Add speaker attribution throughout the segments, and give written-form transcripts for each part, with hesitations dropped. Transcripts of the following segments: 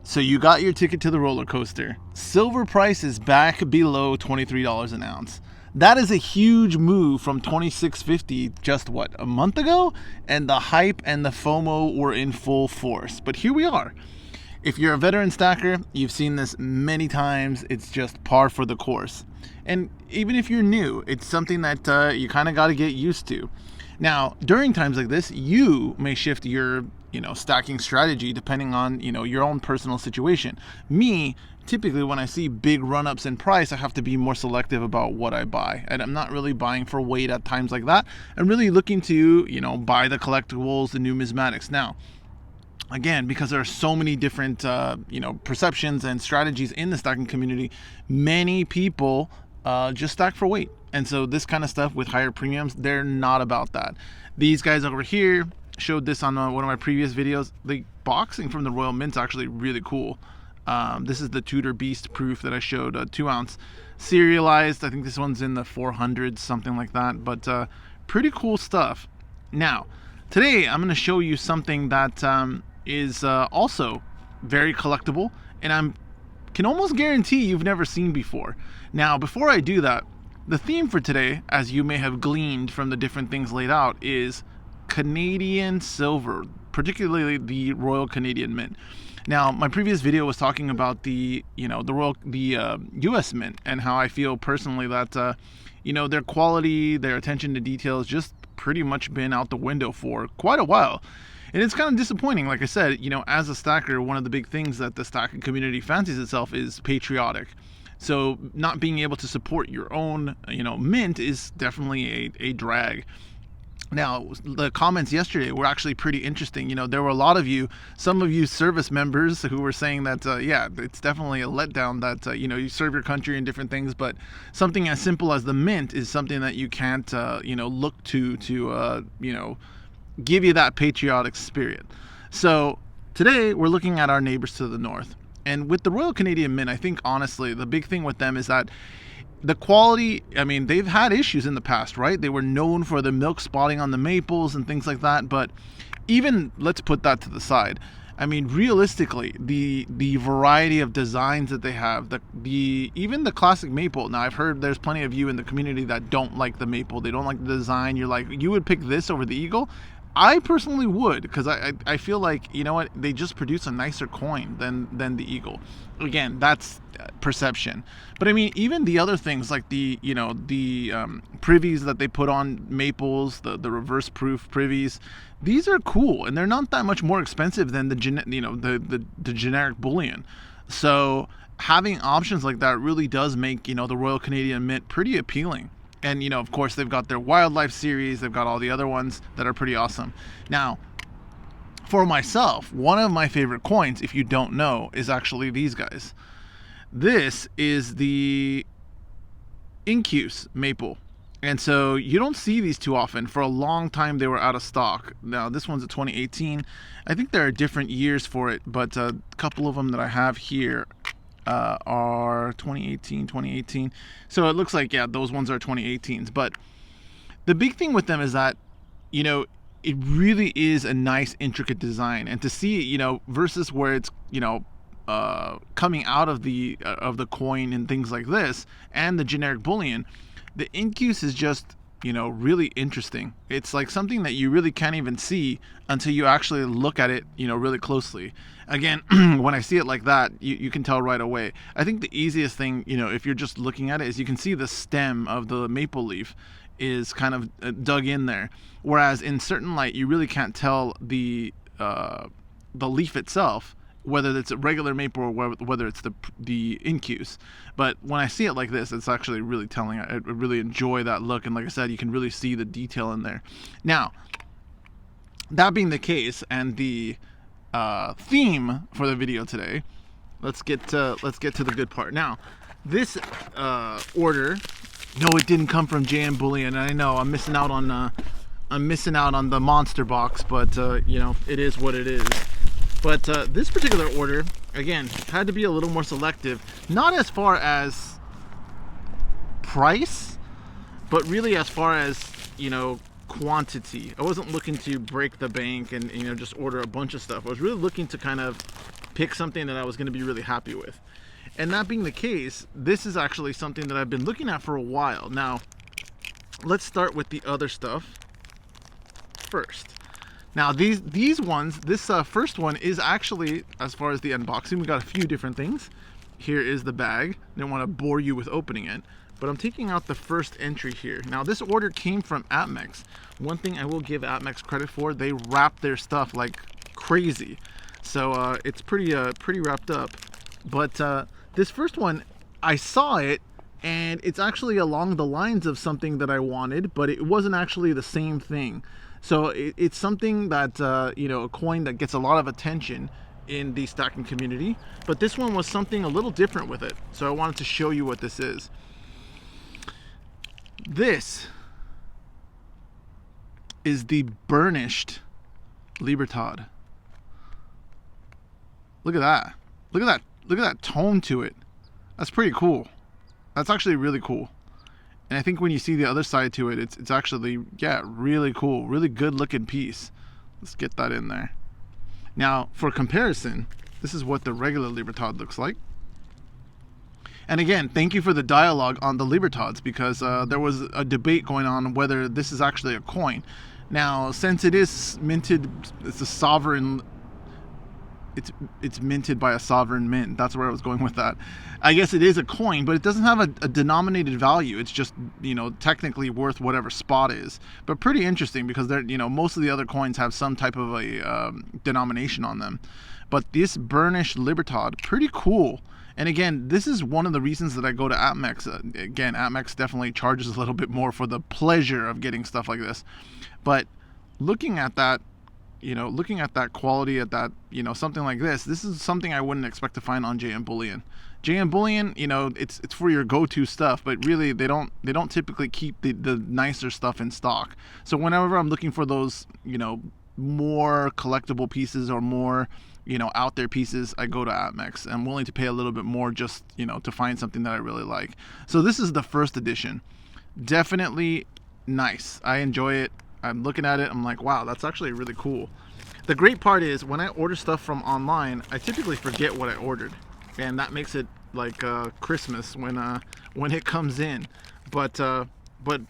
Speaker 1: So you got your ticket to the roller coaster. Silver price is back below $23 an ounce. That is a huge move from $26.50 just a month ago? And the hype and the FOMO were in full force. But here we are. If you're a veteran stacker, you've seen this many times. It's just par for the course. And even if you're new, it's something that you kind of got to get used to. Now, during times like this, you may shift your stacking strategy depending on your own personal situation. Me, typically when I see big run-ups in price, I have to be more selective about what I buy, and I'm not really buying for weight at times like that. I'm really looking to buy the collectibles, the numismatics. Now again, because there are so many different perceptions and strategies in the stacking community, many people just stack for weight. And so this kind of stuff with higher premiums, they're not about that. These guys over here showed this on one of my previous videos. The boxing from the Royal Mint's actually really cool. This is the Tudor Beast proof that I showed, 2 ounce serialized. I think this one's in the 400s, something like that, but pretty cool stuff. Now, today I'm going to show you something that is also very collectible, and I can almost guarantee you've never seen before. Now, before I do that, the theme for today, as you may have gleaned from the different things laid out, is Canadian silver, particularly the Royal Canadian Mint. Now, my previous video was talking about the U.S. Mint, and how I feel personally that their quality, their attention to detail has just pretty much been out the window for quite a while. And it's kind of disappointing. Like I said, as a stacker, one of the big things that the stacking community fancies itself is patriotic. So not being able to support your own, mint is definitely a drag. Now, the comments yesterday were actually pretty interesting. There were a lot of you, some of you service members, who were saying that, yeah, it's definitely a letdown that, you serve your country and different things, but something as simple as the mint is something that you can't, look to give you that patriotic spirit. So today we're looking at our neighbors to the north. And with the Royal Canadian Mint, I think honestly, the big thing with them is that the quality, they've had issues in the past, right? They were known for the milk spotting on the maples and things like that. But even, let's put that to the side. Realistically, the variety of designs that they have, even the classic maple. Now, I've heard there's plenty of you in the community that don't like the maple. They don't like the design. You're like, you would pick this over the eagle? I personally would, because I feel like, they just produce a nicer coin than the eagle. Again, that's perception. But even the other things like the privies that they put on maples, the reverse proof privies, these are cool, and they're not that much more expensive than the generic bullion. So having options like that really does make the Royal Canadian Mint pretty appealing. And, of course, they've got their wildlife series. They've got all the other ones that are pretty awesome. Now, for myself, one of my favorite coins, if you don't know, is actually these guys. This is the Incuse maple. And so you don't see these too often. For a long time, they were out of stock. Now, this one's a 2018. I think there are different years for it, but a couple of them that I have here are 2018. So it looks like, yeah, those ones are 2018s. But the big thing with them is that, it really is a nice, intricate design. And to see, versus where it's, coming out of the coin and things like this, and the generic bullion, the Incuse is just, really interesting. It's like something that you really can't even see until you actually look at it, really closely. Again, when I see it like that, you can tell right away. I think the easiest thing, if you're just looking at it, is you can see the stem of the maple leaf is kind of dug in there. Whereas in certain light, you really can't tell the leaf itself, whether it's a regular maple or whether it's the Incuse. But when I see it like this, it's actually really telling. I really enjoy that look, and like I said, you can really see the detail in there. Now, that being the case, and the theme for the video today, let's get to the good part. Now, this order, no, it didn't come from JM Bullion. I know I'm missing out on the monster box, but it is what it is. But this particular order, again, had to be a little more selective. Not as far as price, but really as far as, quantity. I wasn't looking to break the bank and, just order a bunch of stuff. I was really looking to kind of pick something that I was going to be really happy with. And that being the case, this is actually something that I've been looking at for a while. Now, let's start with the other stuff first. Now, these ones, this first one is actually, as far as the unboxing, we got a few different things. Here is the bag. I didn't want to bore you with opening it, but I'm taking out the first entry here. Now, this order came from APMEX. One thing I will give APMEX credit for, they wrap their stuff like crazy. So it's pretty wrapped up. But this first one, I saw it, and it's actually along the lines of something that I wanted, but it wasn't actually the same thing. So it's something that, you know, a coin that gets a lot of attention in the stacking community, but this one was something a little different with it. So I wanted to show you what this is. This is the burnished Libertad. Look at that. Look at that. Look at that tone to it. That's pretty cool. That's actually really cool. And I think when you see the other side to it, it's actually, yeah, really cool. Really good looking piece. Let's get that in there. Now, for comparison, this is what the regular Libertad looks like. And again, thank you for the dialogue on the Libertads, because there was a debate going on whether this is actually a coin. Now, since it is minted, it's a sovereign, it's minted by a sovereign mint. That's where I was going with that. I guess it is a coin, but it doesn't have a denominated value. It's just, you know, technically worth whatever spot is. But pretty interesting, because they're, you know, most of the other coins have some type of a denomination on them. But this burnished Libertad, pretty cool. And again, this is one of the reasons that I go to APMEX. Again, APMEX definitely charges a little bit more for the pleasure of getting stuff like this. But looking at that, you know, looking at that quality, at that, you know, something like this is something I wouldn't expect to find on JM Bullion. JM Bullion, you know, it's for your go-to stuff, but really they don't typically keep the nicer stuff in stock. So whenever I'm looking for those, you know, more collectible pieces or more, you know, out there pieces, I go to APMEX. I'm willing to pay a little bit more just, you know, to find something that I really like. So this is the first edition. Definitely nice. I enjoy it. I'm looking at it, I'm like, wow, that's actually really cool. The great part is when I order stuff from online, I typically forget what I ordered, and that makes it like Christmas when it comes in. But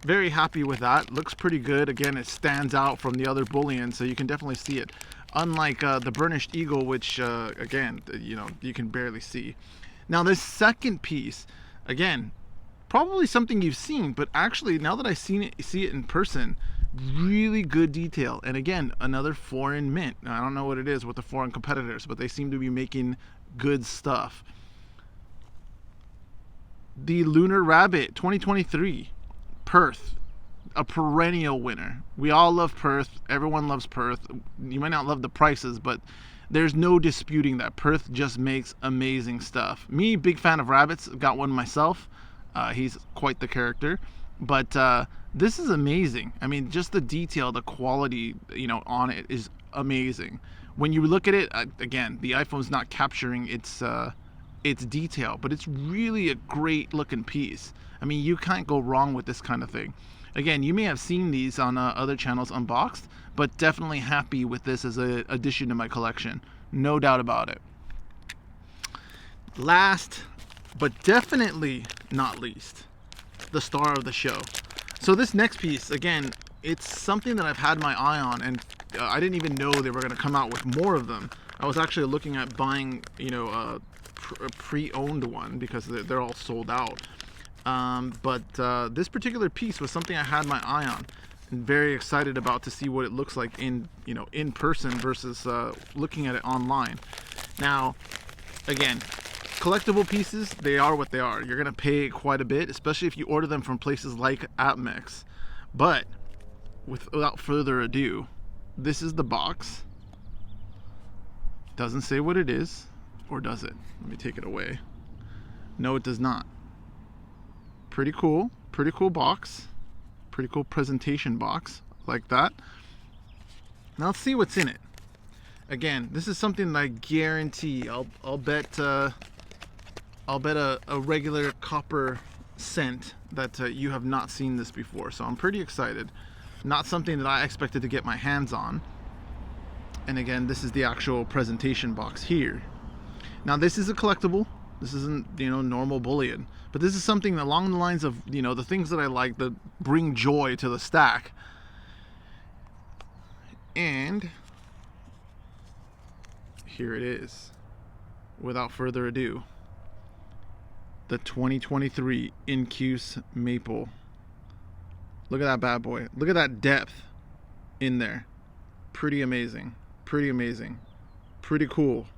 Speaker 1: very happy with that. Looks pretty good. Again, it stands out from the other bullion, so you can definitely see it. Unlike the burnished eagle, which again, you know, you can barely see. Now this second piece, again, probably something you've seen, but actually now that I see it in person, really good detail. And again, another foreign mint. Now, I don't know what it is with the foreign competitors, but they seem to be making good stuff. The Lunar Rabbit 2023 Perth, a perennial winner. We all love Perth. Everyone loves Perth. You might not love the prices, but there's no disputing that Perth just makes amazing stuff. Me, big fan of rabbits, got one myself. He's quite the character. But this is amazing. I mean, just the detail, the quality, you know, on it is amazing. When you look at it, again, the iPhone's not capturing its detail, but it's really a great looking piece. I mean, you can't go wrong with this kind of thing. Again, you may have seen these on other channels unboxed, but definitely happy with this as an addition to my collection. No doubt about it. Last, but definitely not least, the star of the show. So this next piece, again, it's something that I've had my eye on, and I didn't even know they were going to come out with more of them. I was actually looking at buying, you know, a pre-owned one because they're all sold out. But this particular piece was something I had my eye on and very excited about to see what it looks like in, you know, in person versus looking at it online. Now, again, collectible pieces, they are what they are. You're gonna pay quite a bit, especially if you order them from places like APMEX. But without further ado, this is the box. Doesn't say what it is, or does it? Let me take it away. No, it does not. Pretty cool box. Pretty cool presentation box, like that. Now let's see what's in it. Again, this is something that I guarantee I'll bet a regular copper cent that you have not seen this before. So I'm pretty excited. Not something that I expected to get my hands on. And again, this is the actual presentation box here. Now this is a collectible. This isn't, you know, normal bullion, but this is something along the lines of, you know, the things that I like that bring joy to the stack. And here it is. Without further ado, the 2023 Incuse Maple. Look at that bad boy. Look at that depth in there. Pretty amazing. Pretty amazing. Pretty cool.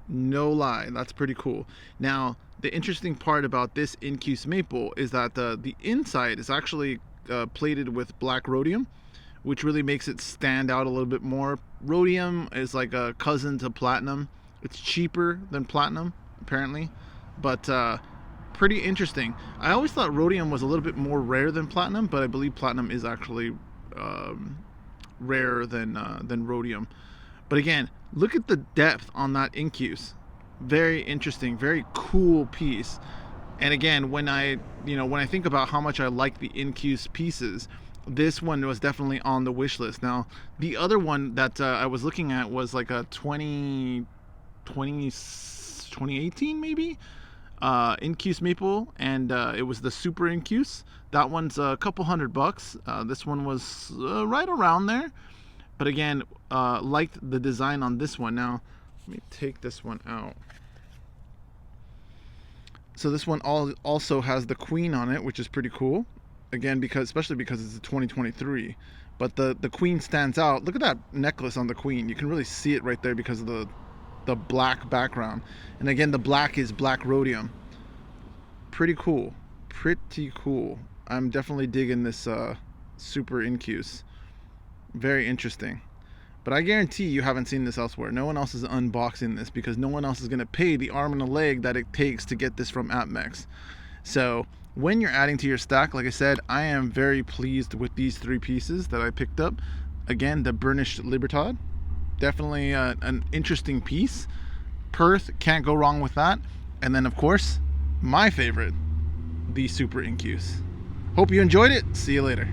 Speaker 1: No lie, that's pretty cool. Now, the interesting part about this Incuse Maple is that the inside is actually plated with black rhodium, which really makes it stand out a little bit more. Rhodium is like a cousin to platinum. It's cheaper than platinum, apparently, but pretty interesting. I always thought rhodium was a little bit more rare than platinum, but I believe platinum is actually rarer than rhodium. But again, look at the depth on that Incuse. Very interesting, very cool piece. And again, when I think about how much I like the Incuse pieces, this one was definitely on the wish list. Now, the other one that I was looking at was like a 2018 maybe, Incuse Maple, and it was the Super Incuse. That one's a couple $100. This one was right around there. But again, liked the design on this one. Now, let me take this one out. So this one also has the Queen on it, which is pretty cool. Again, especially because it's a 2023. But the Queen stands out. Look at that necklace on the Queen. You can really see it right there because of the black background. And again, the black is black rhodium. Pretty cool. Pretty cool. I'm definitely digging this Super Incuse. Very interesting. But I guarantee you haven't seen this elsewhere. No one else is unboxing this because no one else is going to pay the arm and a leg that it takes to get this from APMEX. So when you're adding to your stack, like I said, I am very pleased with these three pieces that I picked up. Again, the Burnished Libertad. Definitely an interesting piece. Perth, can't go wrong with that. And then, of course, my favorite, the Super Incuse. Hope you enjoyed it. See you later.